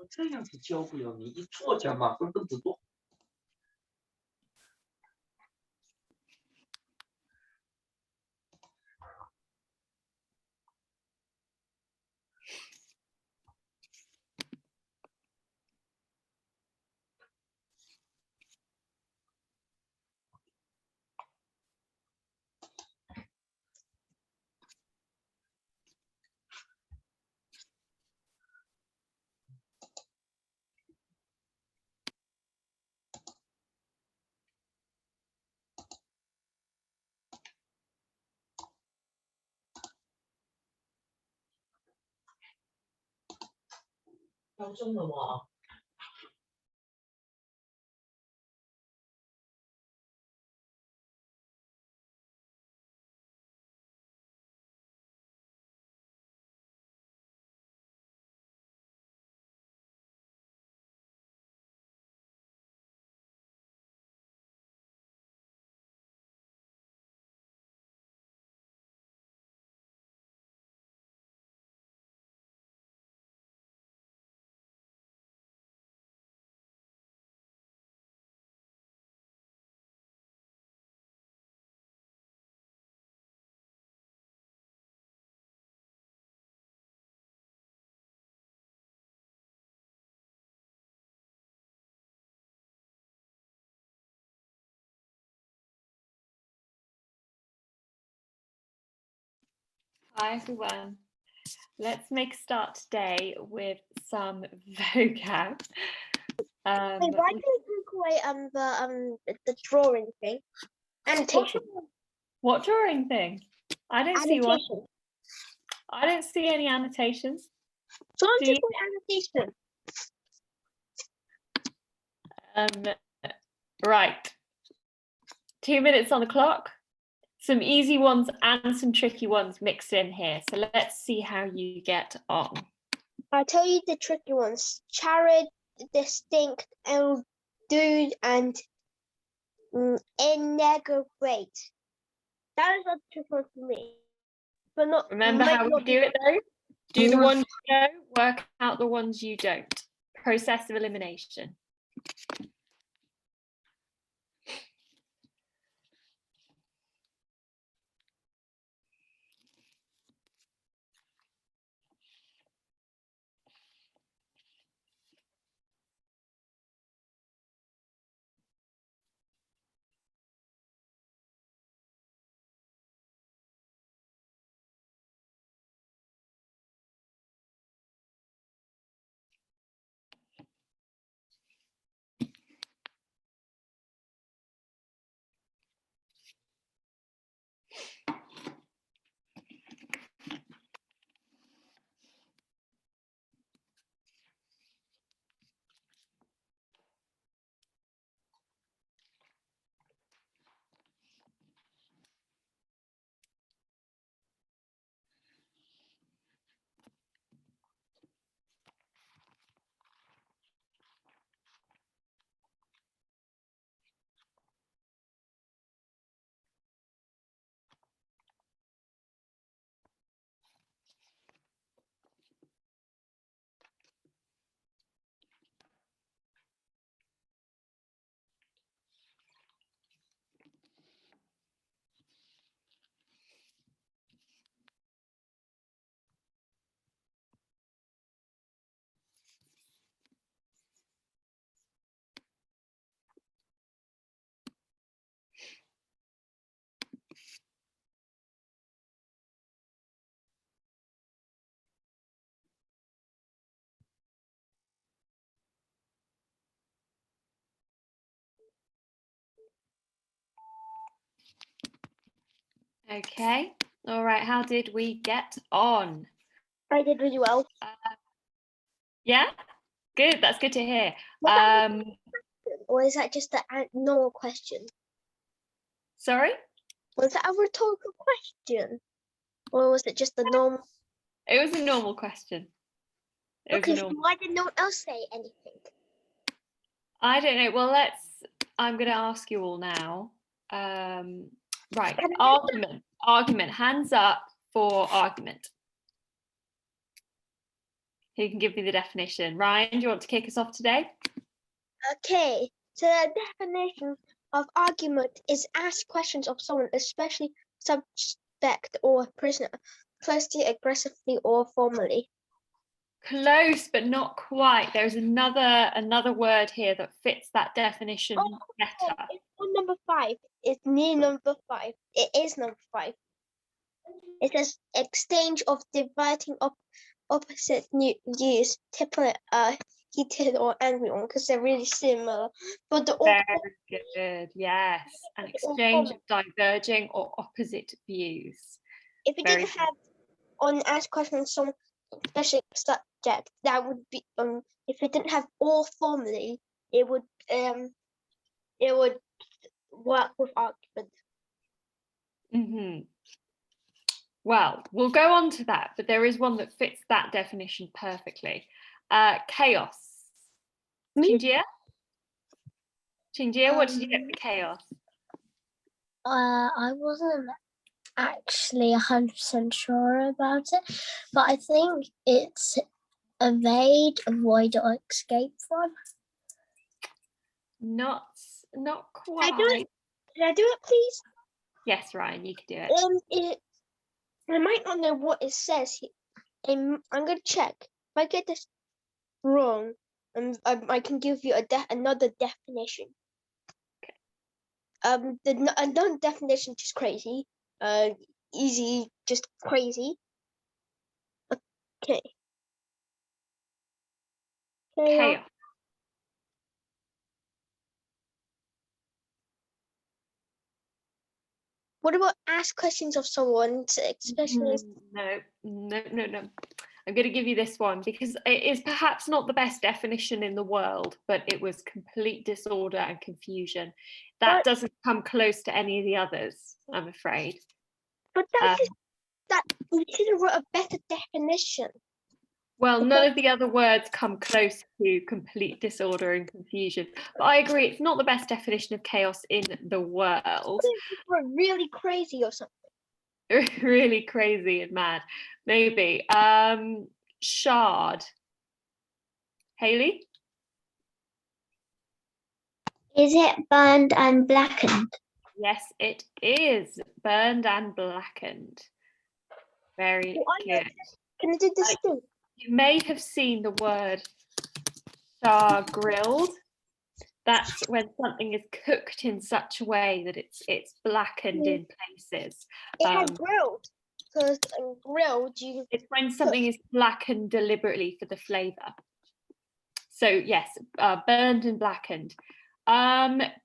这样子教不了你，一作家马上更知道。要中了吗？Hi everyone. Let's make a start today with some vocab. Why do you take away the drawing thing? Annotation. What drawing thing? I don't see one. Annotation. I don't see any annotations. Someone Do took away annotation. Right. 2 minutes on the clock. Some easy ones and some tricky ones mixed in here. So let's see how you get on. I'll tell you the tricky ones. Charid, distinct, do, and integrate. That is a tricky one for me. But not. Remember how we do it though? Do the ones you know, work out the ones you don't. Process of elimination. Okay, all right, how did we get on? I did really well. Yeah, good, that's good to hear. Or is that just a normal question? Sorry? Was that a rhetorical question? Or was it just a normal? It was a normal question. Okay, so why did no one else say anything? I don't know, well, I'm going to ask you all now. Right, argument, hands up for argument. who can give me the definition. Ryan, do you want to kick us off today? Okay, so the definition of argument is ask questions of someone, especially suspect or prisoner, closely, aggressively, or formally. Close, but not quite. There's another word here that fits that definition better. It's on number 5. It's near number 5. It is number 5. It says exchange of dividing opposite views, typically heated or angry one, because they're really similar. But the Very good, yes. An exchange of diverging or opposite views. If you didn't have on ask questions some special subject, that would be if it didn't have all formally, it would work with argument. Mm-hmm. Well, we'll go on to that, but there is one that fits that definition perfectly. Chaos. Chinjia, what did you get for chaos? I wasn't actually 100% sure about it, but I think it's evade, avoid, or escape from. Not quite. Can I do it, please? Yes, Ryan, you can do it. I might not know what it says. I'm going to check. If I get this wrong, I can give you another definition. Okay. The definition just crazy. Easy, just crazy. Okay. Chaos. What about ask questions of someone, especially? No. I'm going to give you this one because it is perhaps not the best definition in the world, but it was complete disorder and confusion. That doesn't come close to any of the others, I'm afraid. But that we should have wrote a better definition. Well, none of the other words come close to complete disorder and confusion. But I agree, it's not the best definition of chaos in the world. We're really crazy or something. Really crazy and mad, maybe. Shard. Hayley? Is it burned and blackened? Yes, it is. Burned and blackened. Very good. Can I do this too? You may have seen the word char grilled. That's when something is cooked in such a way that it's blackened in places. It had grilled, because grilled it's when something is blackened deliberately for the flavour. So yes, burned and blackened.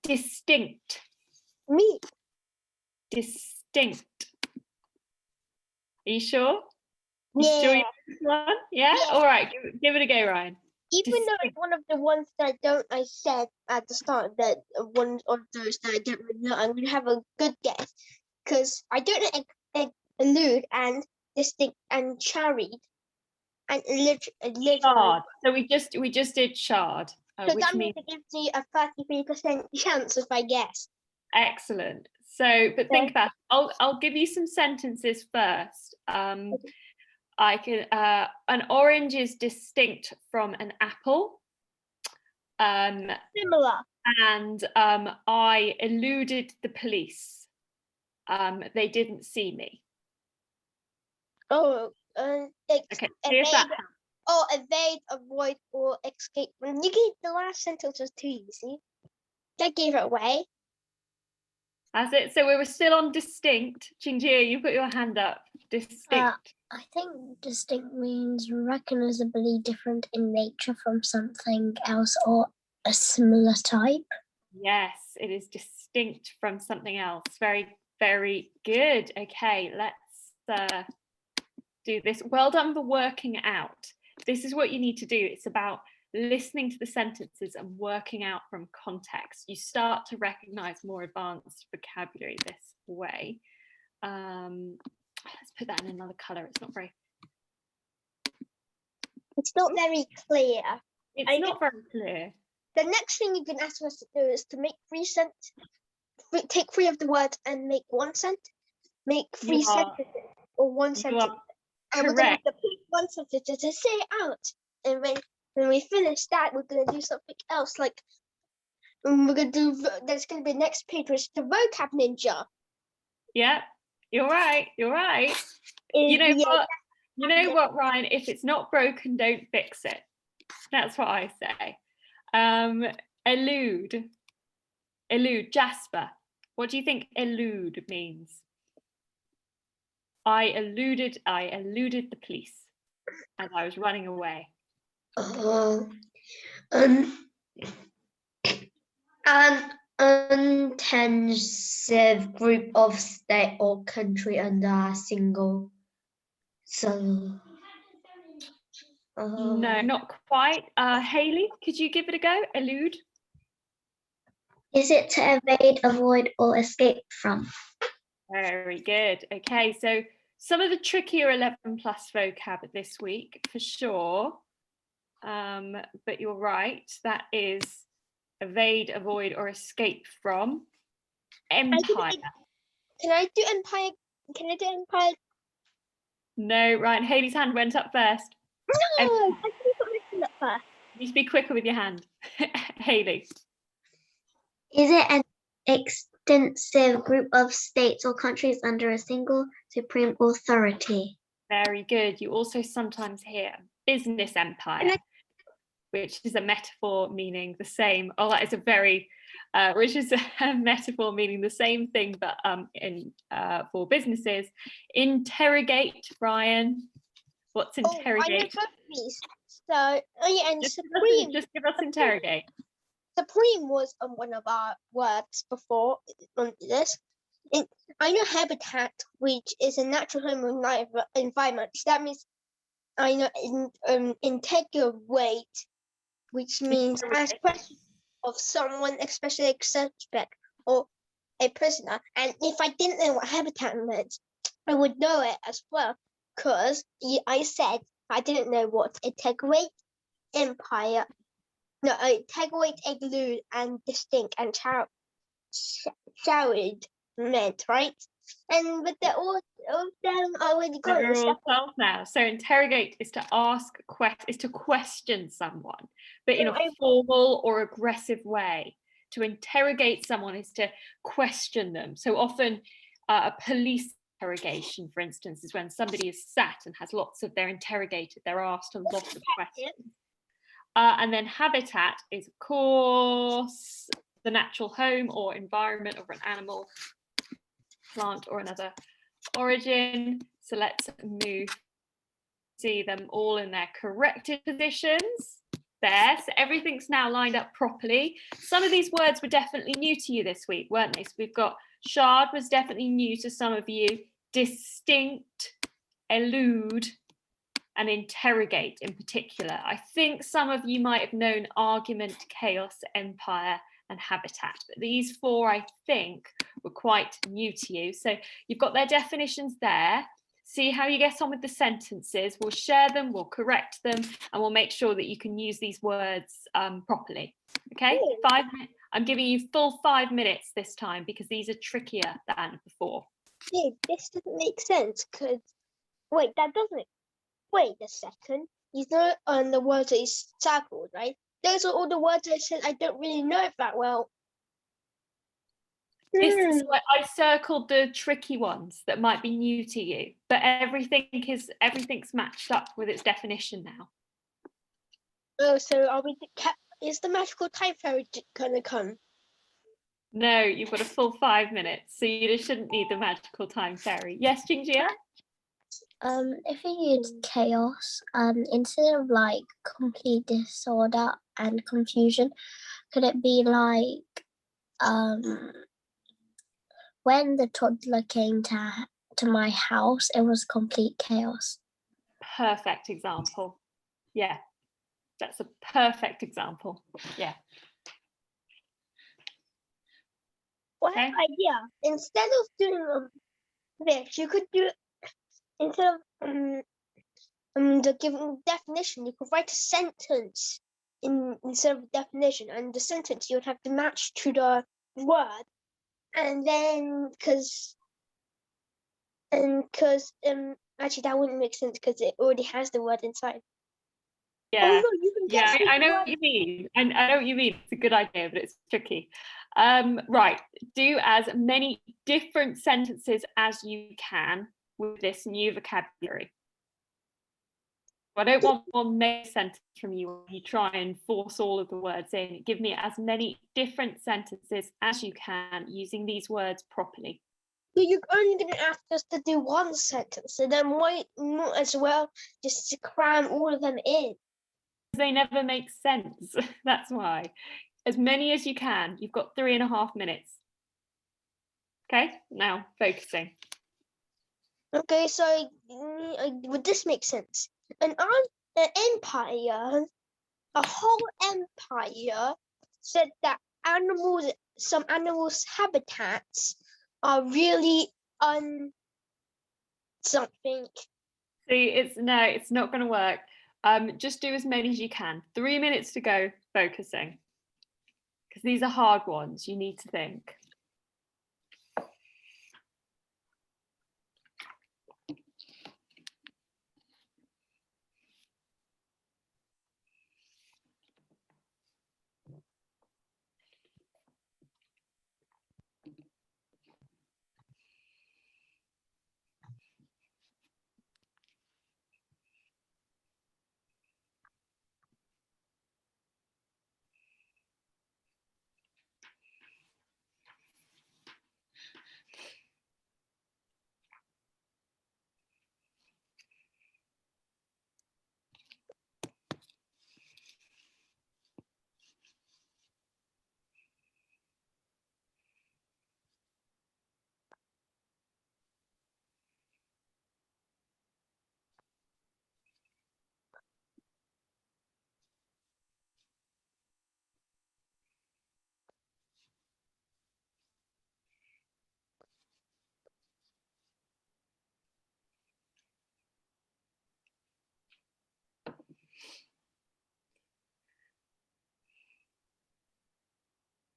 Distinct. Me. Distinct. Are you sure? Yeah. Sure you this one? Yeah? All right, give it a go, Ryan. Even though it's one of the ones that I said at the start that one of those that I don't really know, I'm going to have a good guess because I don't know allude and distinct and charried and shard. So we just did shard. So that means it gives me a 33% chance if I guess. Excellent. So, but think about it. I'll give you some sentences first. I can. An orange is distinct from an apple. Similar. And I eluded the police. They didn't see me. Oh, okay. Here's that. Oh, evade, avoid, or escape. You gave the last sentence was too easy. I gave it away. That's it. So we were still on distinct. Jingjia, you put your hand up. Distinct. I think distinct means recognizably different in nature from something else or a similar type. Yes, it is distinct from something else. Very, very good. Okay, let's do this. Well done for working out. This is what you need to do. It's about listening to the sentences and working out from context. You start to recognize more advanced vocabulary this way. Let's put that in another color. It's not very clear. It's not very clear. The next thing you can ask us to do is to make take 3 of the words and make 1 sentence. Make 3 sentences or 1 sentence. And we're going to have to pick 1 sentence to say it out. and when we finish that, we're gonna do something else. Like we're gonna do. There's gonna be next page, which is the vocab ninja. Yeah, you're right. You're right. You know Yeah, what? You know what, Ryan? If it's not broken, don't fix it. That's what I say. Elude. Jasper. What do you think elude means? I eluded the police as I was running away. An intensive group of state or country under a single. No, not quite. Hayley, could you give it a go? Elude. Is it to evade, avoid, or escape from? Very good. Okay, so some of the trickier 11+ vocab this week for sure. But you're right, that is evade, avoid, or escape from. Empire. Can I do empire? Can I do empire? No, Ryan, Hayley's hand went up first. No, I can put my hand up first. You need to be quicker with your hand. Hayley. Is it an extensive group of states or countries under a single supreme authority? Very good. You also sometimes hear business empire, which is a metaphor meaning the same. Oh, that is a very, which is a metaphor meaning the same thing, but for businesses. Interrogate, Ryan. What's interrogate? I know both of these. So, yeah, and supreme. Just give us interrogate. Supreme was one of our words before on this. I know habitat, which is a natural home environment. That means I know integrate, which means ask questions of someone, especially a suspect or a prisoner. And if I didn't know what habitat meant, I would know it as well, because I said I didn't know what integrate, empire. No, integrate, elude, and distinct, and shouted meant, right? And with the all of them, I already got We're it. all 12 now. So interrogate is to ask, is to question someone, but in a formal or aggressive way. To interrogate someone is to question them. So often a police interrogation, for instance, is when somebody is sat and has lots of, they're interrogated, they're asked a lot of questions. And then habitat is, of course, the natural home or environment of an animal, plant, or another origin. So let's move, see them all in their corrected positions. There, so everything's now lined up properly. Some of these words were definitely new to you this week, weren't they? So we've got shard was definitely new to some of you, distinct, elude, and interrogate in particular. I think some of you might have known argument, chaos, empire, and habitat, but these four I think were quite new to you. So you've got their definitions there. See how you get on with the sentences. We'll share them, we'll correct them, and we'll make sure that you can use these words properly. Okay, 5 minutes. I'm giving you full 5 minutes this time because these are trickier than before. Yeah, this doesn't make sense because, wait, that doesn't. Wait a second. You know, the words that is circled, right? Those are all the words I said I don't really know that well. This is why I circled the tricky ones that might be new to you, but everything's matched up with its definition now. Oh, so is the magical time fairy gonna come? No, you've got a full 5 minutes, so you shouldn't need the magical time fairy. Yes, Jingjia? If you use chaos, instead of like complete disorder and confusion, could it be like when the toddler came to my house, it was complete chaos? Perfect example. Yeah, that's a perfect example. Yeah. What idea? Instead of doing this, you could do, instead of the given definition, you could write a sentence instead of a definition, and the sentence you would have to match to the word, and then because actually that wouldn't make sense because it already has the word inside. Yeah. Oh no, you can Yeah, get I know one. what you mean. I know what you mean. It's a good idea, but it's tricky. Right. Do as many different sentences as you can with this new vocabulary. I don't want one main sentence from you when you try and force all of the words in. Give me as many different sentences as you can using these words properly. But you're only going to ask us to do one sentence, so then why not as well just to cram all of them in? They never make sense. That's why. As many as you can. You've got 3.5 minutes. Okay, now focusing. Okay, so would this make sense? An empire, a whole empire, said that some animals' habitats are really something. See, it's not going to work. Just do as many as you can. 3 minutes to go, focusing. Because these are hard ones. You need to think.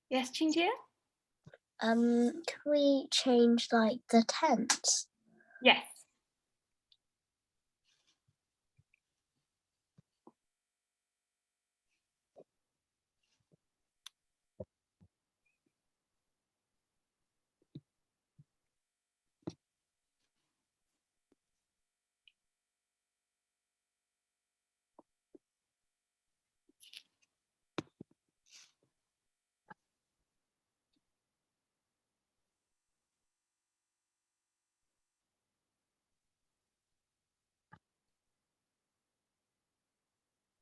Yes, Chinjia? Can we change like the tense? Yes.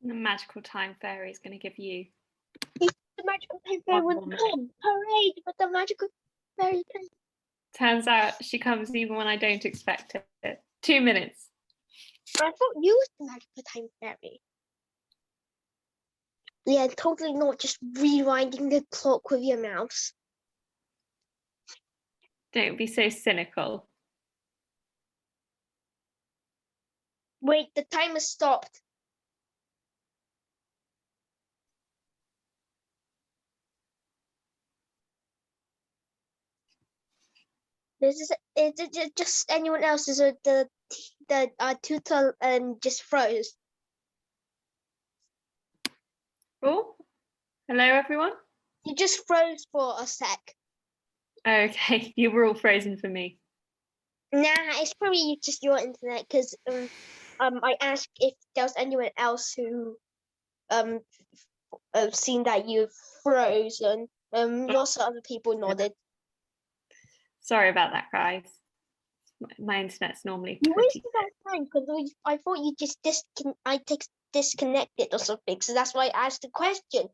The magical time fairy is going to give you. The magical time fairy One will more come. Parade with the magical fairy. Turns out she comes even when I don't expect it. 2 minutes. I thought you was the magical time fairy. Yeah, totally not just rewinding the clock with your mouse. Don't be so cynical. Wait, the timer stopped. Is it just anyone else? Is it the tutor just froze? Oh, hello everyone. You just froze for a sec. Okay, you were all frozen for me. Nah, it's probably just your internet because I asked if there was anyone else who seen that you frozen. Lots of other people nodded. Sorry about that, guys. My internet's normally You pretty wasted our time because I thought you just disconnected or something. So that's why I asked the question,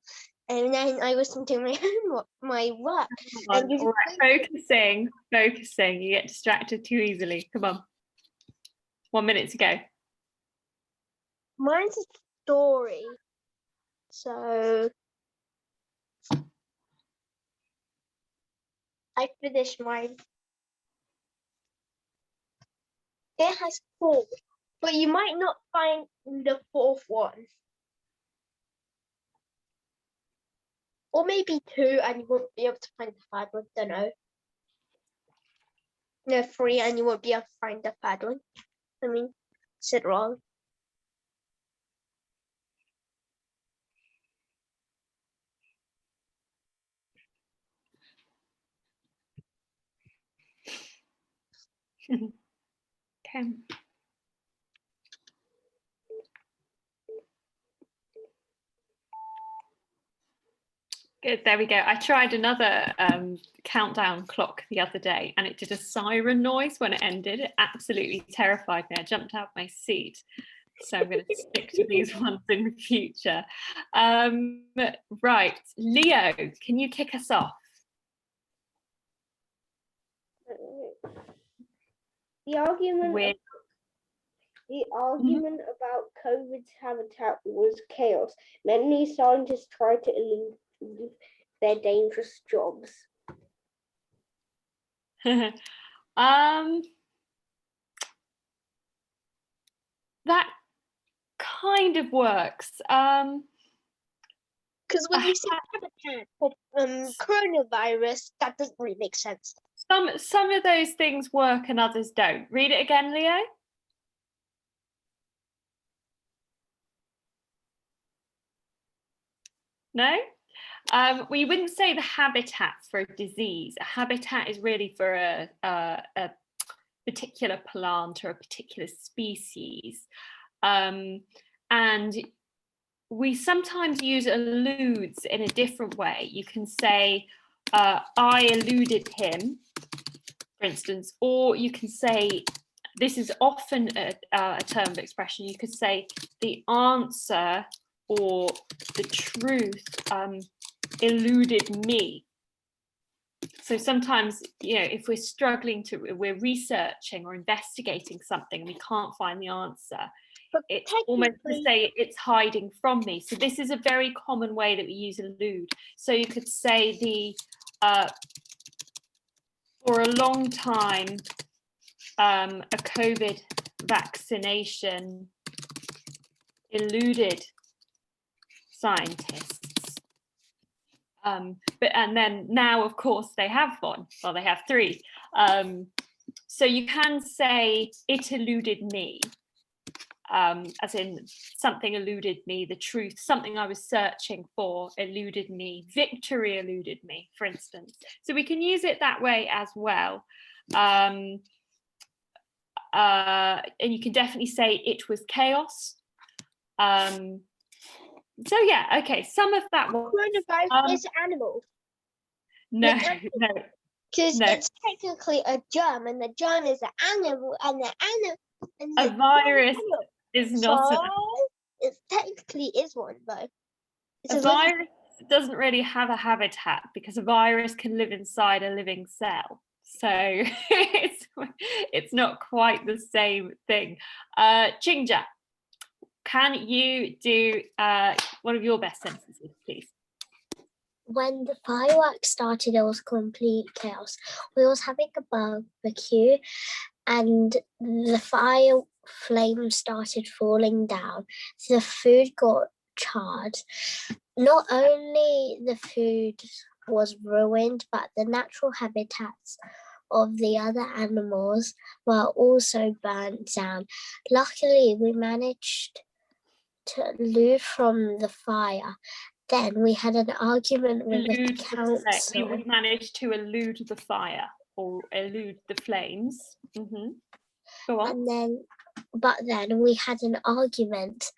and then I was doing my homework, my work. And you all right, focusing. You get distracted too easily. Come on. 1 minute to go. Mine's a story. So I finished mine. It has 4, but you might not find the 4th one. Or maybe 2 and you won't be able to find the 3rd one, don't know. No, 3 and you won't be able to find the 3rd one. I mean, said wrong. Okay. Good, there we go. I tried another countdown clock the other day and it did a siren noise when it ended. It absolutely terrified me. I jumped out of my seat. So I'm going to stick to these ones in the future. Right, Leo, can you kick us off? The argument about COVID's habitat was chaos. Many scientists tried to elude their dangerous jobs. That kind of works. Because when you say habitat for coronavirus, that doesn't really make sense. Some of those things work and others don't. Read it again, Leo. No? We wouldn't say the habitat for a disease. A habitat is really for a particular plant or a particular species. And we sometimes use alludes in a different way. You can say, I eluded him, for instance, or you can say, this is often a term of expression, you could say the answer or the truth eluded me. So sometimes, if we're struggling we're researching or investigating something, we can't find the answer. It's almost to say it's hiding from me. So this is a very common way that we use elude. So you could say for a long time, a COVID vaccination eluded scientists. And then now, of course, they have one. Well, they have three. So you can say it eluded me, as in something eluded me, the truth, something I was searching for eluded me, victory eluded me, for instance. So we can use it that way as well. And you can definitely say it was chaos. So yeah, okay, some of that was Coronavirus is animal. No, no. Because it's technically a germ, and the germ is an animal, and the animal. And A virus is not. It technically is one, though. A virus doesn't really have a habitat because a virus can live inside a living cell. So it's not quite the same thing. Jinja, can you do one of your best sentences, please? When the fireworks started, it was complete chaos. We was having a barbecue and the fire flames started falling down. So the food got charred. Not only the food was ruined, but the natural habitats of the other animals were also burnt down. Luckily, we managed to elude from the fire. Then we had an argument with the council. We managed to elude the fire or elude the flames. Go on. But then we had an argument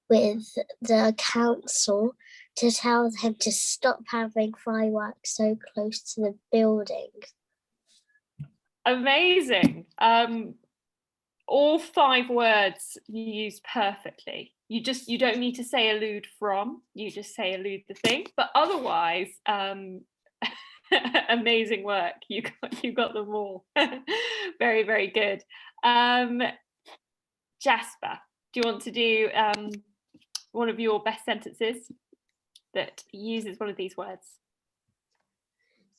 with the council to tell them to stop having fireworks so close to the building. Amazing. All 5 words you use perfectly. You don't need to say elude from, you just say elude the thing, but otherwise amazing work. You got them all. Very, very good. Jasper, do you want to do one of your best sentences that uses one of these words?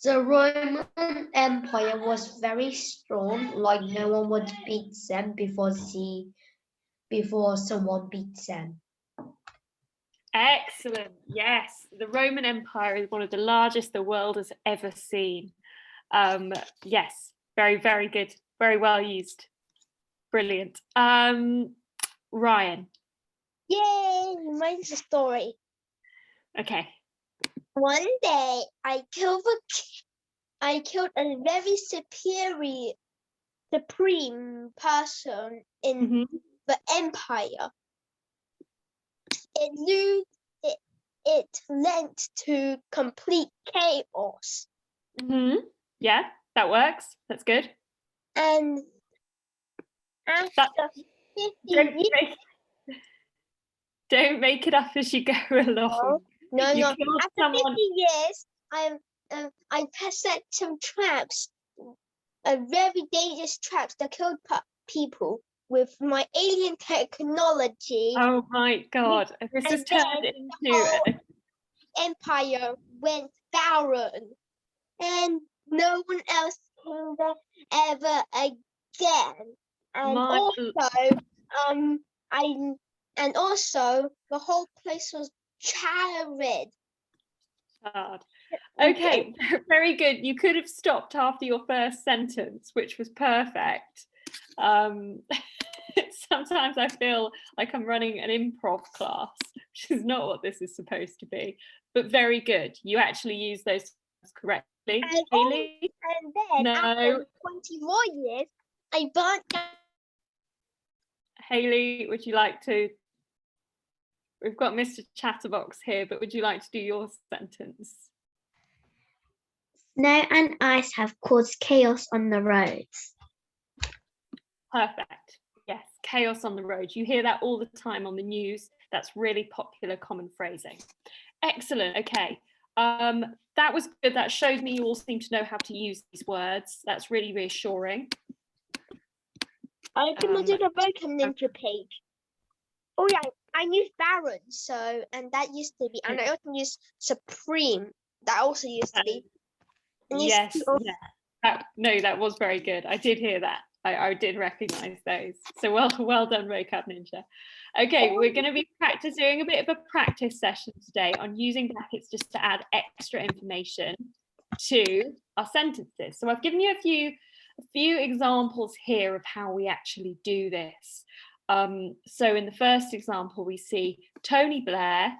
The Roman Empire was very strong, like no one would beat them before someone beats them. Excellent. Yes, the Roman Empire is one of the largest the world has ever seen. Yes, very, very good. Very well used. Brilliant. Ryan. Yay, mine's a story. Okay. One day, I killed a very superior supreme person in the empire. It led to complete chaos. Yeah, that works. That's good. And after 50 years, don't make it up as you go along. no. You After killed 50 someone. years, I set some traps, very dangerous traps that killed people with my alien technology. Oh my God, this has And turned then into empire went barren, and no one else came there ever again. And also, the whole place was charred. Okay, very good. You could have stopped after your first sentence, which was perfect. Sometimes I feel like I'm running an improv class, which is not what this is supposed to be, but very good. You actually use those terms correctly. And, Hayley? and then after 20 more years, I burnt down. Hayley, would you like to? We've got Mr. Chatterbox here, but would you like to do your sentence? Snow and ice have caused chaos on the roads. Perfect. Yes, chaos on the road. You hear that all the time on the news. That's really popular common phrasing. Excellent. Okay. That was good. That showed me you all seem to know how to use these words. That's really reassuring. I implemented a vocab ninja page. Oh yeah, I used Baron, and that used to be, and I also used Supreme. That also used to be. Yes, yeah. That was very good. I did hear that. I did recognise those. So well done, vocab ninja. Okay, we're going to be doing a bit of a practice session today on using brackets just to add extra information to our sentences. So I've given you a few examples here of how we actually do this. So in the first example, we see Tony Blair,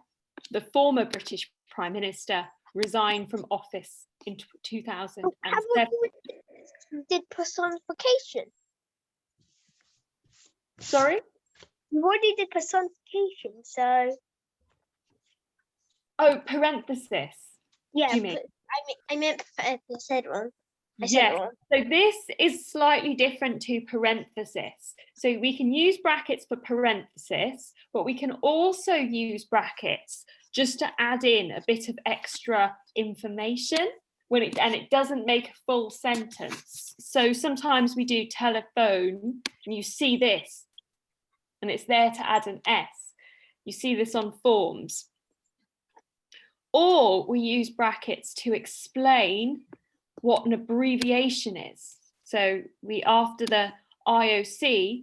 the former British Prime Minister, resigned from office in 2007. Did personification. Sorry? You already did personification, so. Oh, parenthesis. Yeah, do you mean? I meant I said wrong. Yes, so this is slightly different to parenthesis. So we can use brackets for parenthesis, but we can also use brackets just to add in a bit of extra information and it doesn't make a full sentence. So sometimes we do telephone and you see this and it's there to add an S. You see this on forms. Or we use brackets to explain what an abbreviation is. So after the IOC,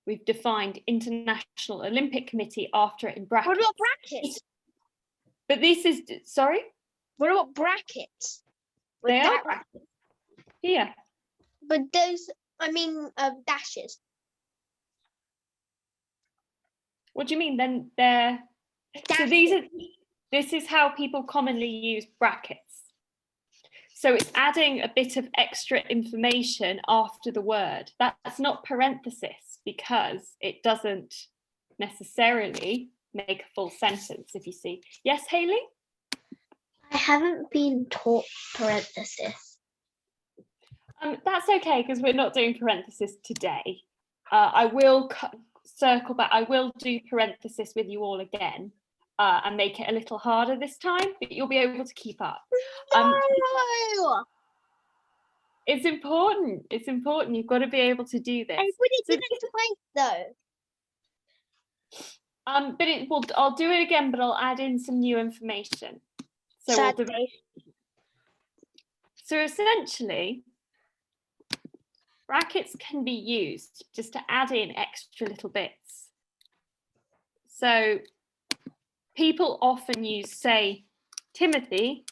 we've defined International Olympic Committee after it in brackets. What about brackets? But this is, sorry? What about brackets? They are brackets. Here. But those, dashes. What do you mean? Then they're, so this is how people commonly use brackets. So it's adding a bit of extra information after the word. That's not parenthesis because it doesn't necessarily make a full sentence, if you see. Yes, Hayley? I haven't been taught parenthesis. That's okay because we're not doing parenthesis today. I will circle back. I will do parenthesis with you all again. And make it a little harder this time, but you'll be able to keep up. No! It's important. It's important. You've got to be able to do this. I really didn't twice though. But I'll do it again, but I'll add in some new information. So essentially, brackets can be used just to add in extra little bits. So people often use, say, Timothy,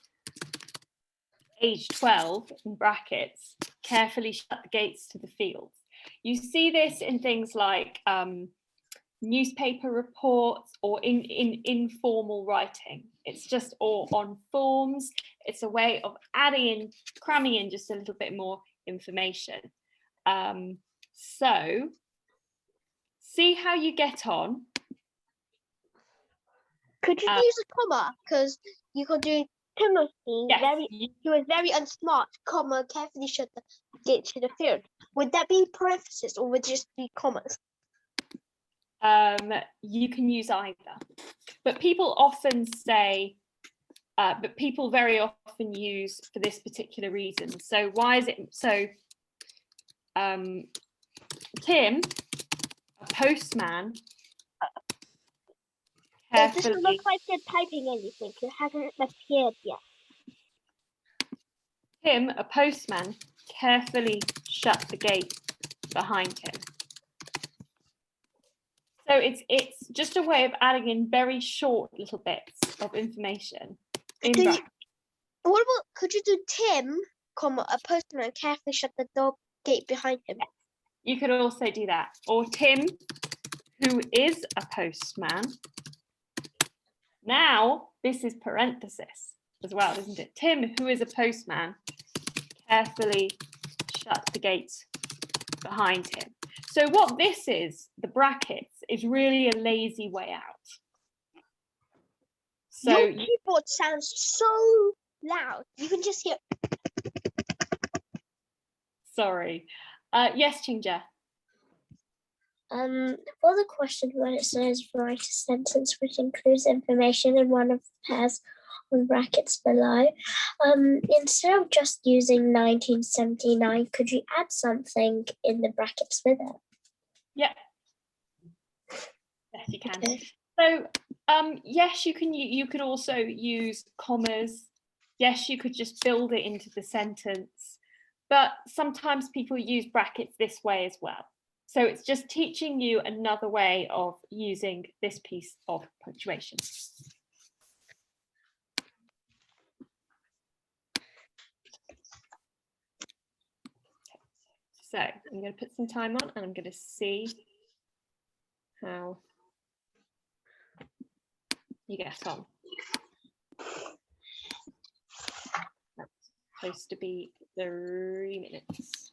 age 12, in brackets, carefully shut the gates to the fields. You see this in things like newspaper reports or in informal writing. It's just all on forms. It's a way of cramming in just a little bit more information. So see how you get on. Could you use a comma? Because you could do Timothy. Yes, He was very unsmart. Comma, carefully shut the gate to the field. Would that be parentheses or would it just be commas? You can use either, but people often say, but people very often use for this particular reason. So why is it so? Tim, a postman, It doesn't carefully, look like they're typing anything. It hasn't appeared yet. Tim, a postman, carefully shut the gate behind him. So it's just a way of adding in very short little bits of information. In Could you, brackets. what about, could you do Tim, comma, a postman carefully shut the door gate behind him? You could also do that. Or Tim, who is a postman. Now, this is parenthesis as well, isn't it? Tim, who is a postman, carefully shut the gate behind him. So what this is, the brackets, is really a lazy way out. So Your keyboard sounds so loud. You can just hear. sorry. Yes, Chinja. For the question when it says write a sentence which includes information in one of the pairs of brackets below, instead of just using 1979, could you add something in the brackets with it? Yeah. Yes, you can. Okay. So yes, you could also use commas. Yes, you could just build it into the sentence, but sometimes people use brackets this way as well. So it's just teaching you another way of using this piece of punctuation. So I'm going to put some time on and I'm going to see how you get on. That's supposed to be 3 minutes.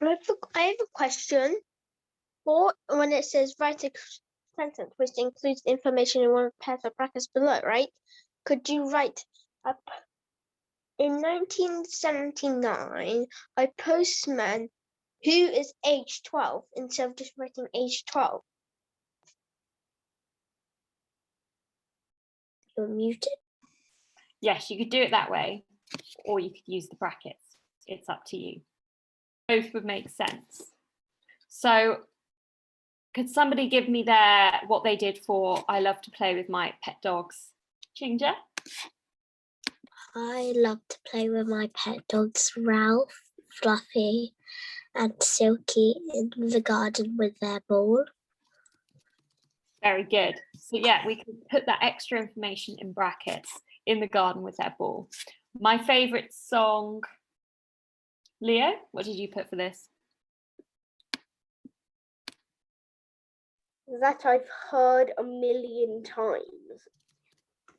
I have a question. For when it says write a sentence which includes information in one pair of brackets below, right? Could you write up in 1979 a postman who is age 12 instead of just writing age 12? You're muted. Yes, you could do it that way, or you could use the brackets. It's up to you. Both would make sense. So could somebody give me what they did for I love to play with my pet dogs? Ginger? I love to play with my pet dogs, Ralph, Fluffy, and Silky, in the garden with their ball. Very good. So yeah, we can put that extra information in brackets, in the garden with their ball. My favourite song, Leo, what did you put for this? That I've heard a million times.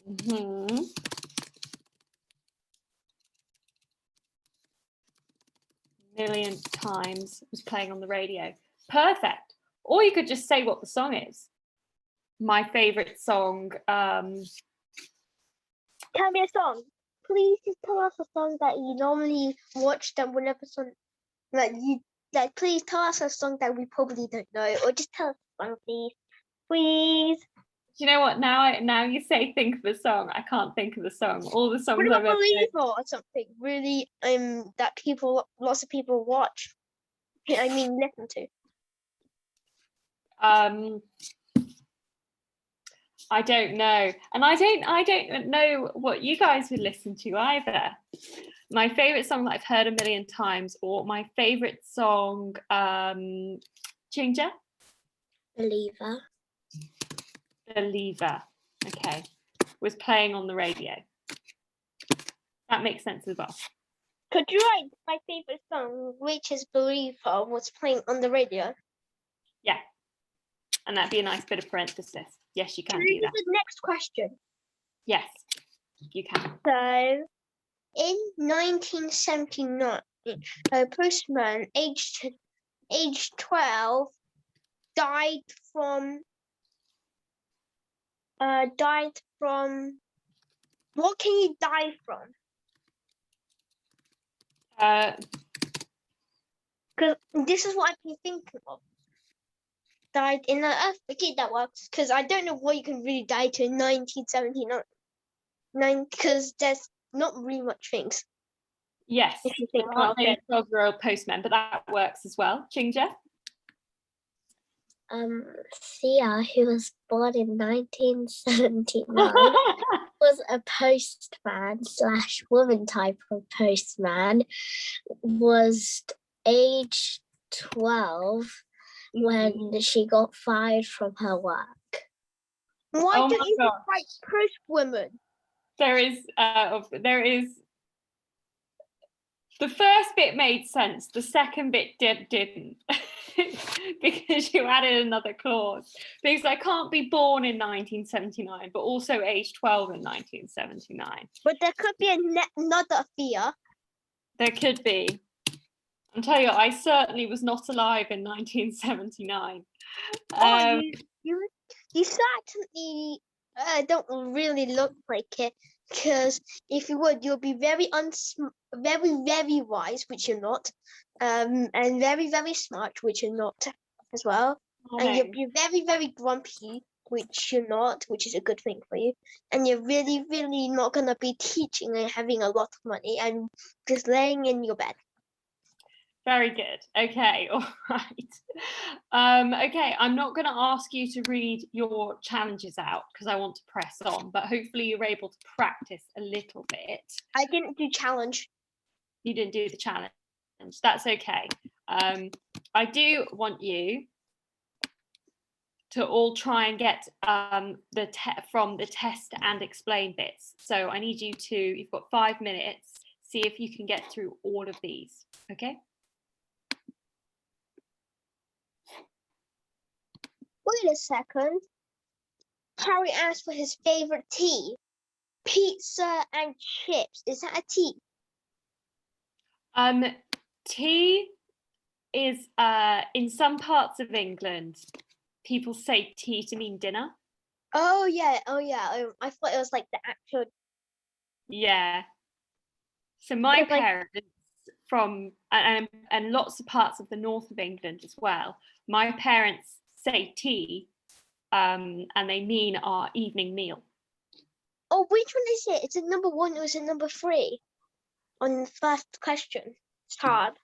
Mm-hmm. Million times was playing on the radio. Perfect. Or you could just say what the song is. My favourite song. Tell me a song. Please just tell us a song that you normally watch that whenever please tell us a song that we probably don't know, or just tell us a song, please. Please. Do you know what? Now you say think of a song. I can't think of a song. All the songs I've ever Believe or something really that lots of people watch. I mean listen to. I don't know, and I don't know what you guys would listen to either. My favorite song that I've heard a million times, or my favorite song, Ginger? Believer. Believer. Okay, was playing on the radio. That makes sense as well. Could you write my favorite song, which is Believer, was playing on the radio? Yeah, and that'd be a nice bit of parenthesis. Yes, you can do that. The next question. Yes, you can. So, in 1979, a postman aged 12 died from. What can you die from? Because this is what I've been thinking of. Died in the earth. Okay, that works. Because I don't know what you can really die to in 1979. Because there's not really much things. Yes, if you think there aren't about many it. 12-year-old postmen, but that works as well. Ginger? Thea, who was born in 1979, was a postman / woman type of postman, was age 12 when she got fired from her work. Why don't you write postwoman? There is the first bit made sense, the second bit didn't. Because you added another clause. Because I can't be born in 1979, but also age 12 in 1979. But there could be another Thea. There could be. I'll tell you, I certainly was not alive in 1979. You certainly don't really look like it. Because if you would, you'll be very very wise, which you're not, and very, very smart, which you're not as well. And you'll be very, very grumpy, which you're not, which is a good thing for you. And you're really, really not going to be teaching and having a lot of money and just laying in your bed. Very good. Okay, all right. Okay, I'm not going to ask you to read your challenges out because I want to press on, but hopefully you're able to practice a little bit. I didn't do challenge. You didn't do the challenge. That's okay. I do want you to all try and get from the test and explain bits. So I need you to, you've got 5 minutes, see if you can get through all of these, okay? Wait a second. Harry asked for his favorite tea. Pizza and chips. Is that a tea? Tea is in some parts of England, people say tea to mean dinner. Oh yeah. I thought it was like the actual. Yeah. So my But, like- parents from and lots of parts of the north of England as well. My parents say tea, and they mean our evening meal. Oh, which one is it? Is it number 1 or is it number 3? On the first question, it's hard.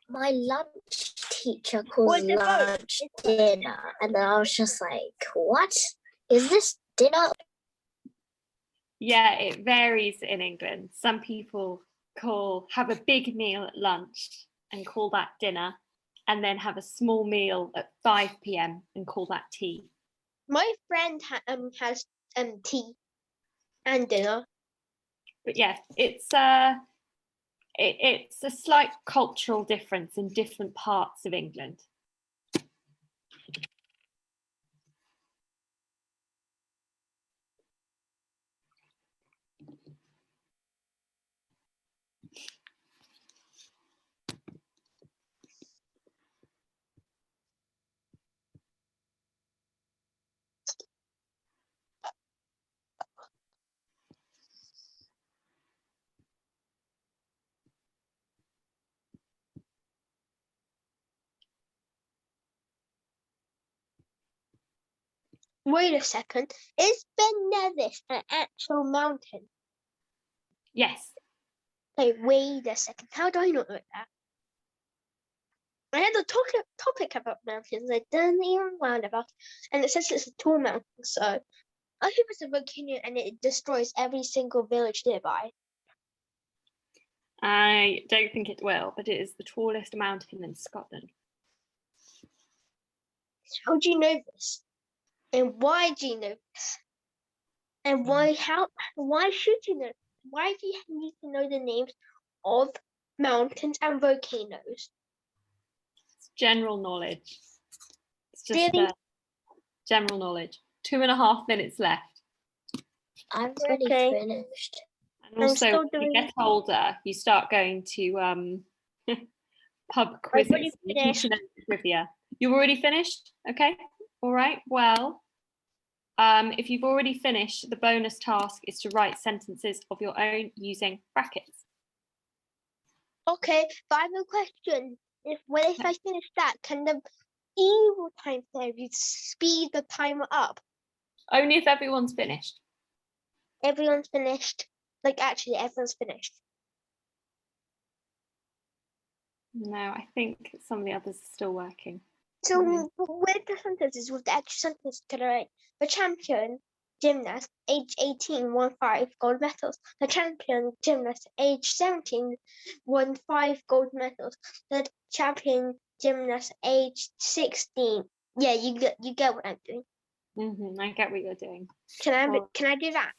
My lunch teacher called they're both. lunch It's both. dinner, and then I was just like, what? Is this dinner? Yeah, it varies in England. Some people have a big meal at lunch and call that dinner, and then have a small meal at 5 p.m. and call that tea. My friend has tea and dinner. But yes, it's a slight cultural difference in different parts of England. Wait a second. Is Ben Nevis an actual mountain? Yes. Like, wait a second. How do I not know that? I had a topic about mountains. I didn't even learn about, and it says it's a tall mountain. So I hope it's a volcano and it destroys every single village nearby. I don't think it will, but it is the tallest mountain in Scotland. How do you know this? And why do you know this? And why should you know? Why do you need to know the names of mountains and volcanoes? It's general knowledge. It's just Really? general knowledge. 2.5 minutes left. I've already Okay. finished. And I'm also, still when you doing- get older, you start going to pub quizzes. already You need to know the trivia. You've already finished? Okay. All right. Well, if you've already finished, the bonus task is to write sentences of your own using brackets. Okay, but I have a question. If I finish that, can the evil time fairy speed the timer up? Only if everyone's finished. Everyone's finished. Like, actually, everyone's finished. No, I think some of the others are still working. So Mhm. with the sentences, with the extra sentence, can I write the champion gymnast, age 18, won 5 gold medals. The champion gymnast, age 17, won 5 gold medals. The champion gymnast, age 16. Yeah, you get what I'm doing. I get what you're doing. Can Well- I do that?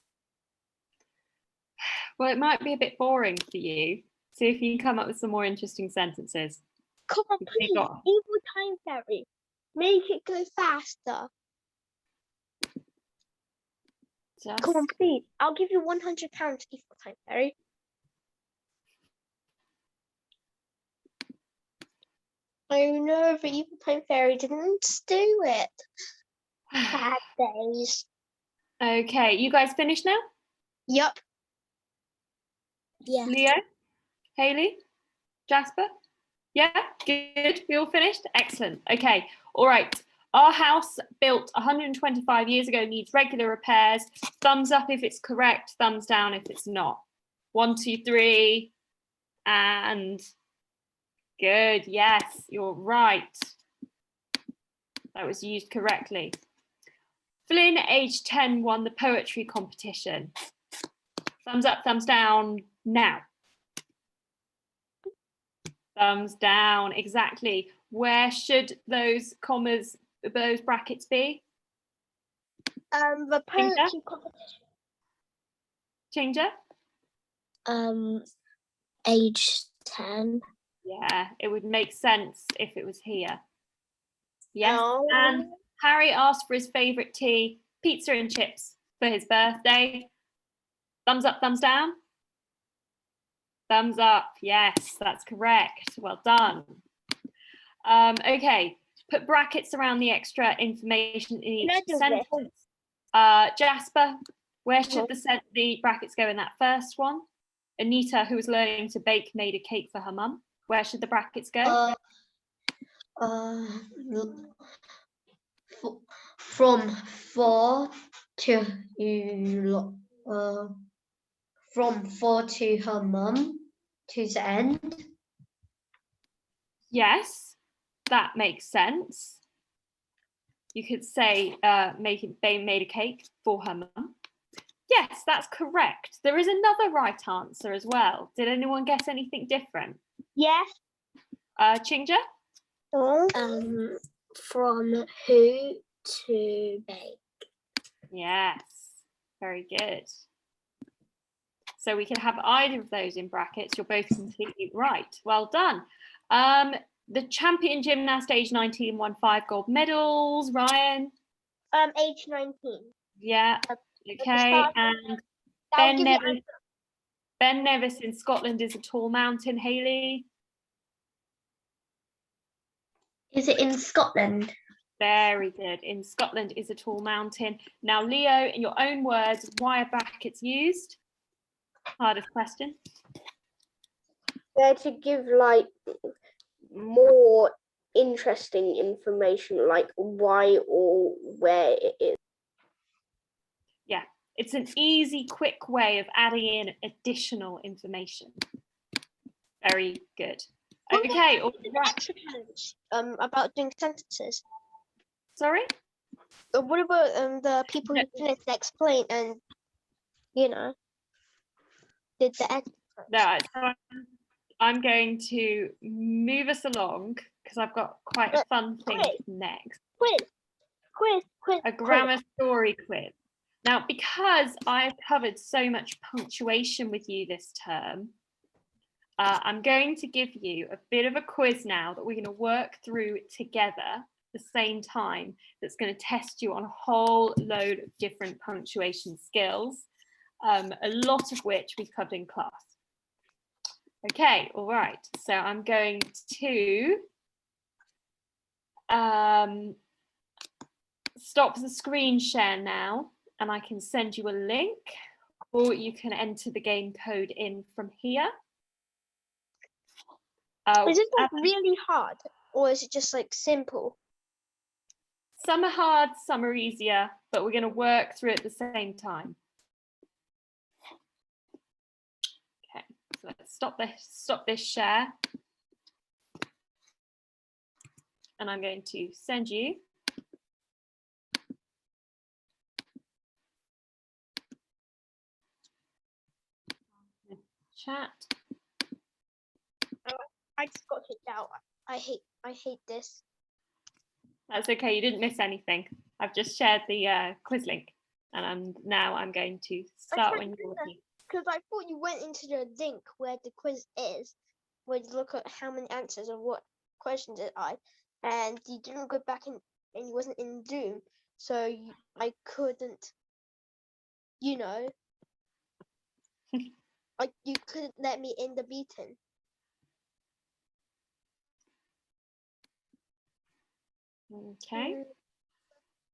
Well, it might be a bit boring for you. See if you can come up with some more interesting sentences. Come on, They please, got- evil time fairy, make it go faster. Just Come on, please. I'll give you £100, evil time fairy. I know the evil time fairy didn't do it. Bad days. Okay, you guys finished now? Yup. Yeah. Leo, Haley, Jasper? Yeah, good. We all finished? Excellent. Okay, all right. Our house built 125 years ago needs regular repairs. Thumbs up if it's correct, thumbs down if it's not. 1, 2, 3, and good. Yes, you're right. That was used correctly. Flynn, age 10, won the poetry competition. Thumbs up, thumbs down now. Thumbs down, exactly. Where should those commas, those brackets be? The poetry competition. Ginger? Age 10. Yeah, it would make sense if it was here. Yes, Oh. and Harry asked for his favourite tea, pizza and chips, for his birthday. Thumbs up, thumbs down? Thumbs up, yes, that's correct. Well done. Okay, put brackets around the extra information in Can I each do this? sentence. Jasper, where should the brackets go in that first one? Anita, who was learning to bake, made a cake for her mum. Where should the brackets go? From 4 to from 4 to her mum to the end. Yes, that makes sense. You could say they made a cake for her mum. Yes, that's correct. There is another right answer as well. Did anyone get anything different? Yes. Chingja? From who to bake. Yes, very good. So we can have either of those in brackets. You're both completely right. Well done. The champion gymnast, age 19, won 5 gold medals. Ryan? Age 19. Yeah, okay. And Ben Nevis in Scotland is a tall mountain. Hayley? Is it in Scotland? Very good. In Scotland is a tall mountain. Now, Leo, in your own words, why are brackets used? Hardest question. They're to give like more interesting information, like why or where it is. Yeah, it's an easy, quick way of adding in additional information. Very good. Okay, all right. About doing sentences. Sorry? What about the people who didn't explain and, you know, did the edit? No, so I'm going to move us along because I've got quite a fun thing next. Quiz. A grammar story quiz. Now, because I've covered so much punctuation with you this term, I'm going to give you a bit of a quiz now that we're going to work through together at the same time. That's going to test you on a whole load of different punctuation skills, a lot of which we've covered in class. Okay, all right. So I'm going to stop the screen share now, and I can send you a link, or you can enter the game code in from here. Is it like really hard, or is it just like simple? Some are hard, some are easier, but we're going to work through it at the same time. Okay, so let's stop this share. And I'm going to send you chat. I just got kicked out. I hate this. That's okay, you didn't miss anything. I've just shared the quiz link, and now I'm going to start when you're ready. Because I thought you went into the link where the quiz is, where you look at how many answers and what questions did I, and you didn't go back in, and you wasn't in Zoom, so I couldn't, you know, like you couldn't let me in the meeting. Okay.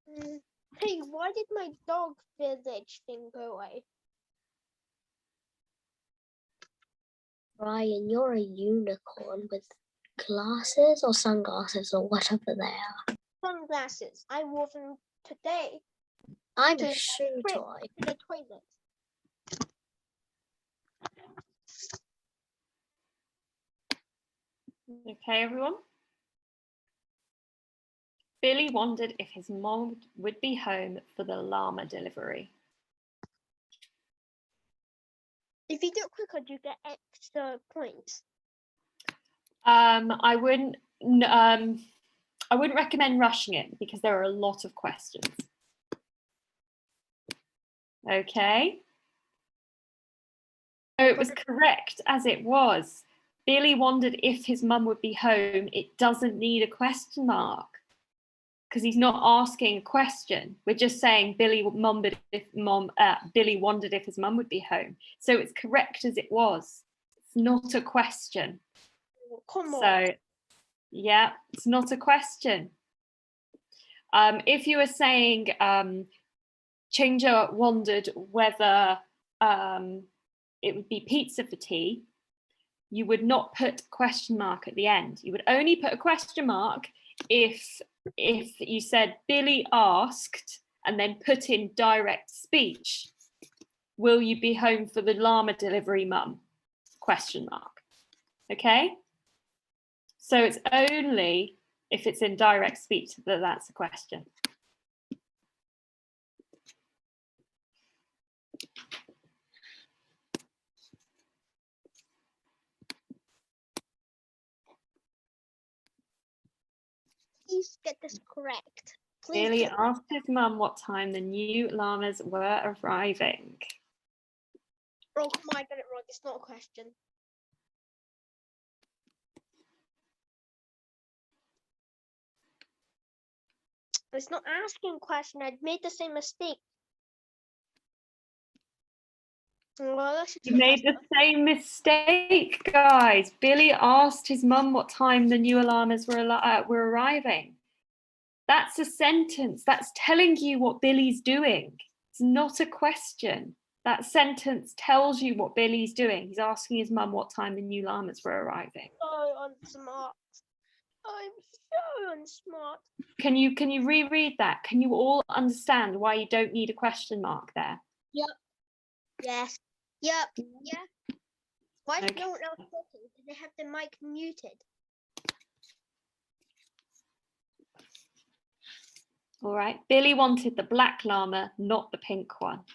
Hey, why did my dog village thing go away? Ryan, you're a unicorn with glasses or sunglasses or whatever they are. Sunglasses. I wore them today I'm To a shoe print. toy. to the toilet. Okay, everyone. Billy wondered if his mom would be home for the llama delivery. If you do it quicker, do you get extra points? I wouldn't recommend rushing it because there are a lot of questions. Okay. So it was correct as it was. Billy wondered if his mum would be home. It doesn't need a question mark because he's not asking a question. We're just saying Billy wondered if his mum would be home. So it's correct as it was. It's not a question. Come on. So Yeah, it's not a question. If you were saying Chinja wondered whether it would be pizza for tea, you would not put a question mark at the end. You would only put a question mark if you said Billy asked and then put in direct speech, will you be home for the llama delivery, mum? Question mark. Okay? So it's only if it's in direct speech that that's a question. Please get this correct. Please. Billy asked his mum what time the new llamas were arriving. Oh, come on, I got it wrong. It's not a question. It's not asking a question. I'd made the same mistake. Well, You made the same mistake, guys. Billy asked his mum what time the new llamas were arriving. That's a sentence. That's telling you what Billy's doing. It's not a question. That sentence tells you what Billy's doing. He's asking his mum what time the new llamas were arriving. So unsmart. I'm so unsmart. Can you reread that? Can you all understand why you don't need a question mark there? Yep. Yes. Yep. Yeah. Why is Okay. no one else talking? Did they have the mic muted? All right. Billy wanted the black llama, not the pink one.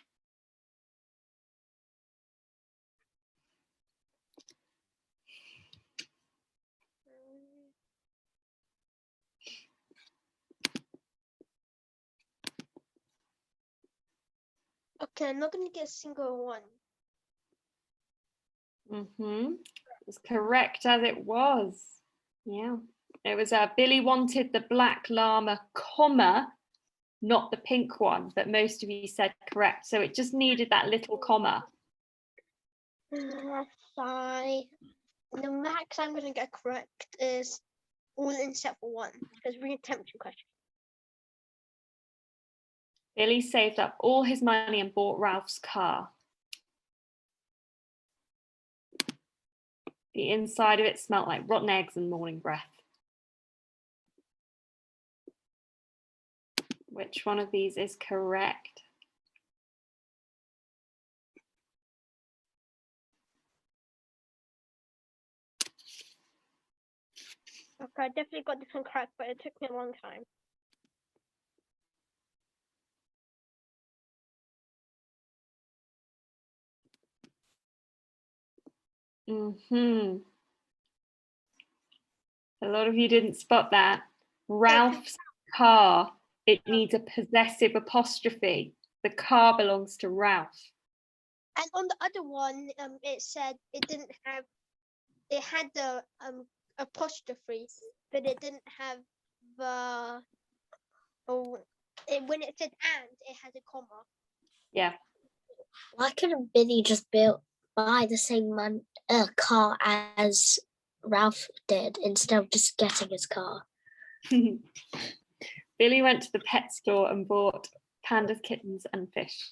Okay, I'm not going to get a single one. It's correct as it was. Yeah. It was Billy wanted the black llama, comma, not the pink one, but most of you said correct. So it just needed that little comma. Fine. The max I'm going to get correct is all except for one, because we're attempting question. Billy saved up all his money and bought Ralph's car. The inside of it smelled like rotten eggs and morning breath. Which one of these is correct? Okay, I definitely got this one correct, but it took me a long time. A lot of you didn't spot that. Ralph's car, it needs a possessive apostrophe. The car belongs to Ralph. And on the other one, it said it didn't have, it had the apostrophe, but it didn't have the, when it said and, it had a comma. Yeah. Why couldn't Billy just buy the same car as Ralph did instead of just getting his car? Billy went to the pet store and bought pandas, kittens, and fish.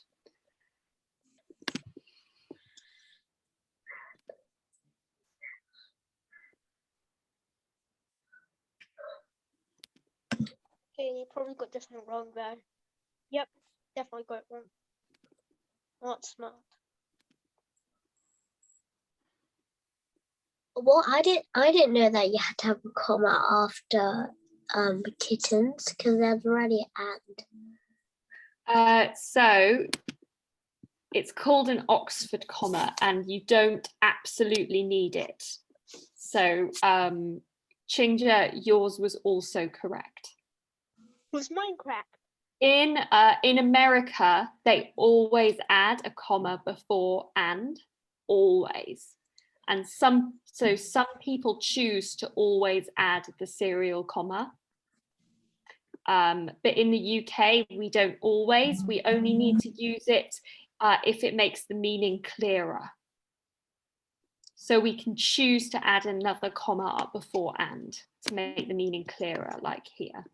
Okay, you probably got this one wrong there. Yep, definitely got it wrong. Not smart. Well, I didn't know that you had to have a comma after kittens, because there's already and. So it's called an Oxford comma, and you don't absolutely need it. So Chinja, yours was also correct. Was mine correct? In America, they always add a comma before and, always. And some people choose to always add the serial comma. But in the UK, we don't always. We only need to use it if it makes the meaning clearer. So we can choose to add another comma up before and to make the meaning clearer, like here.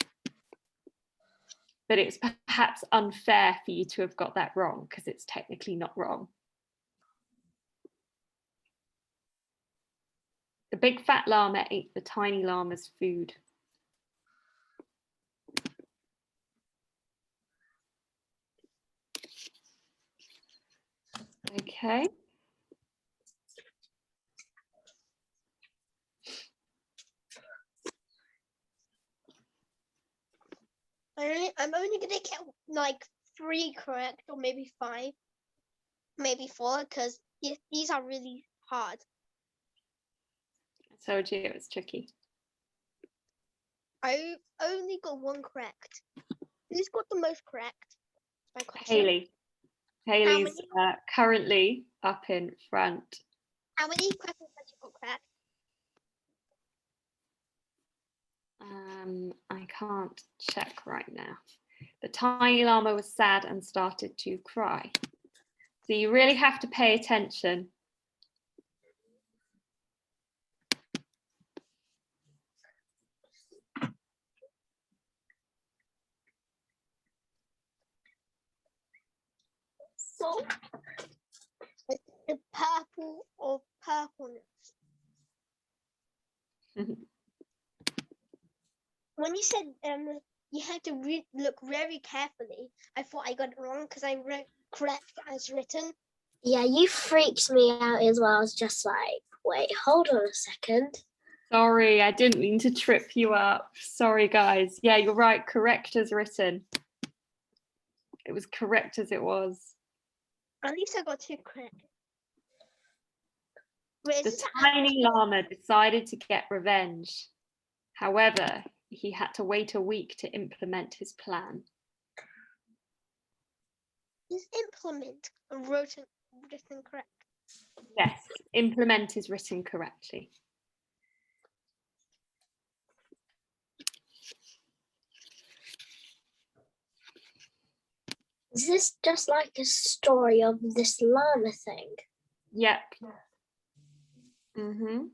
But it's perhaps unfair for you to have got that wrong because it's technically not wrong. The big fat llama ate the tiny llama's food. Okay. I'm only gonna get like 3 correct, or maybe 5, maybe 4, because these are really hard. I told you it was tricky. I only got 1 correct. Who's got the most correct? My question. Haley. Haley's many? Currently up in front. How many questions have you got correct? I can't check right now. The tiny llama was sad and started to cry. So you really have to pay attention. So the purple or purpleness. When you said you had to look very carefully, I thought I got it wrong because I wrote correct as written. Yeah, you freaked me out as well. I was just like, wait, hold on a second. Sorry, I didn't mean to trip you up. Sorry, guys. Yeah, you're right. Correct as written. It was correct as it was. At least I got 2 correct. Wait, The tiny llama decided to get revenge. However, he had to wait a week to implement his plan. Is implement written correct? Yes, implement is written correctly. Is this just like a story of this llama thing? Yep. Mm-hmm.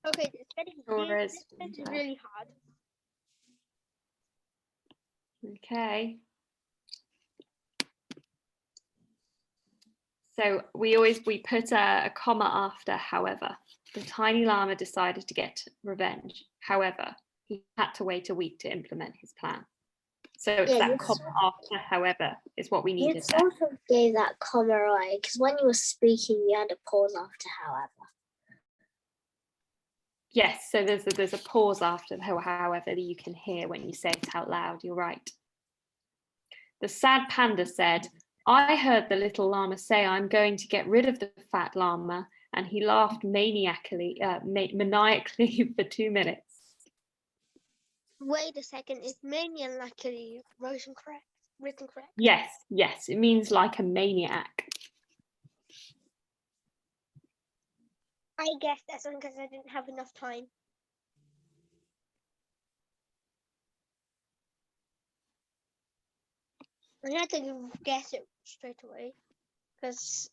Okay, this is really hard. Okay. So we put a comma after however. The tiny llama decided to get revenge. However, he had to wait a week to implement his plan. So it's that comma after however is what we needed. You sort of gave that comma away because when you were speaking, you had a pause after however. Yes, so there's a pause after the however that you can hear when you say it out loud. You're right. The sad panda said, I heard the little llama say I'm going to get rid of the fat llama, and he laughed maniacally for 2 minutes. Wait a second, is maniacally written correct? Yes, yes, it means like a maniac. I guess that's because I didn't have enough time. I had to guess it straight away because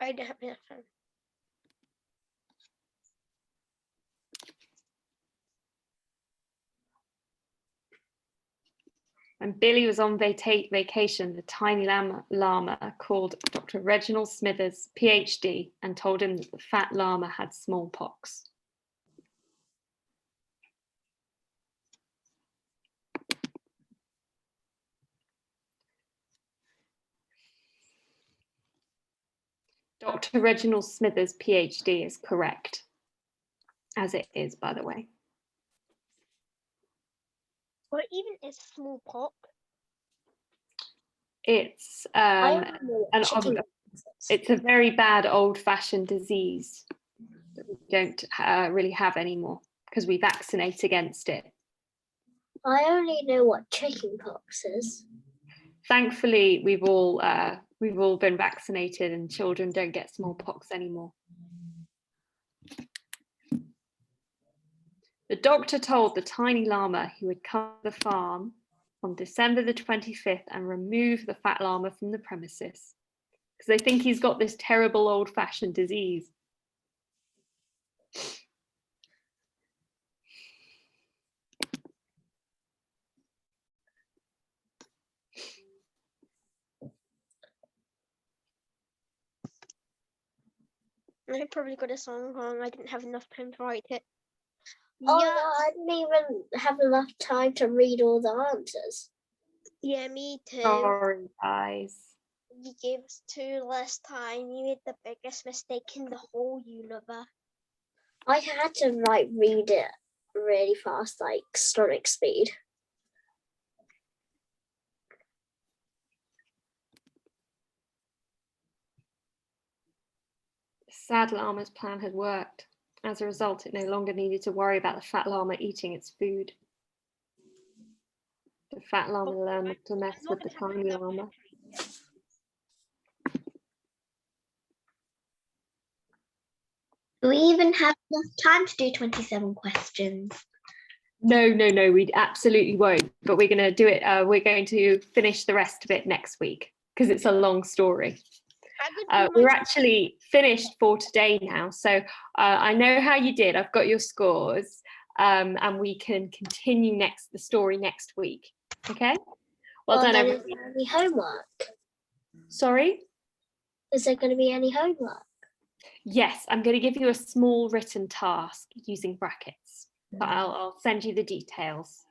I didn't have enough time. When Billy was on vacation, the tiny llama called Dr. Reginald Smithers, PhD, and told him that the fat llama had smallpox. Dr. Reginald Smithers, PhD, is correct, as it is, by the way. Or even is smallpox. It's it's a very bad old-fashioned disease that we don't really have anymore because we vaccinate against it. I only know what chickenpox is. Thankfully, we've all been vaccinated and children don't get smallpox anymore. The doctor told the tiny llama he would come to the farm on December the 25th and remove the fat llama from the premises. because they think he's got this terrible old-fashioned disease. I probably got a song wrong. I didn't have enough time to write it. Oh Yeah, no, I didn't even have enough time to read all the answers. yeah, me too. Sorry, guys. You gave us 2 less time. You made the biggest mistake in the whole universe. I had to read it really fast, like sonic speed. Sad llama's plan had worked. As a result, it no longer needed to worry about the fat llama eating its food. The fat llama learned to mess with the tiny llama. Do we even have enough time to do 27 questions? No, we absolutely won't. But we're going to do it. We're going to finish the rest of it next week because it's a long story. We're actually finished for today now. So I know how you did. I've got your scores, and we can continue the story next week. Okay. Well done, Is everyone. there any homework? Sorry? Is there going to be any homework? Yes, I'm going to give you a small written task using brackets, but I'll send you the details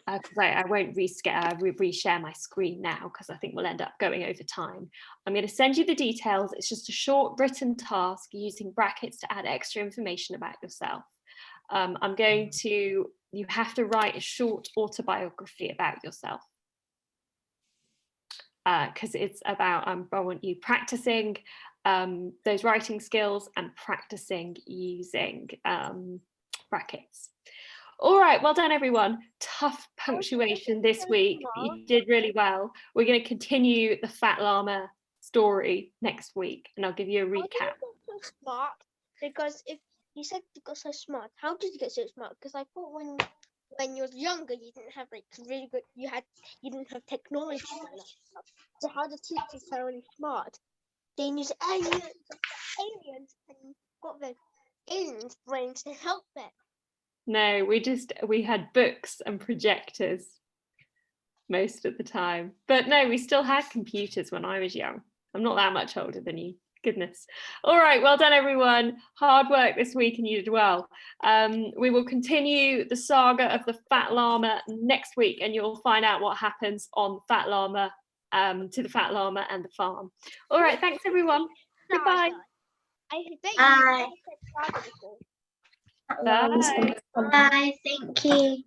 because I won't reshare my screen now because I think we'll end up going over time. I'm going to send you the details. It's just a short written task using brackets to add extra information about yourself. You have to write a short autobiography about yourself because it's about, I want you practicing those writing skills and practicing using brackets. All right, well done, everyone. Tough punctuation this week. You did really well. We're going to continue the fat llama story next week, and I'll give you a recap. How did you get so smart? Because if you said you got so smart, how did you get so smart? Because I thought when you was younger, you didn't have like really good. You didn't have technology and that stuff. So how the teachers so really smart? They use aliens, and got the aliens' brains to help them. No, we had books and projectors most of the time. But no, we still had computers when I was young. I'm not that much older than you. Goodness. All right, well done, everyone. Hard work this week and you did well. We will continue the saga of the fat llama next week and you'll find out what happens on fat llama, to the fat llama and the farm. All right, thanks, everyone. Goodbye. I bet Bye. you said saga before. Bye. Bye. Thank you.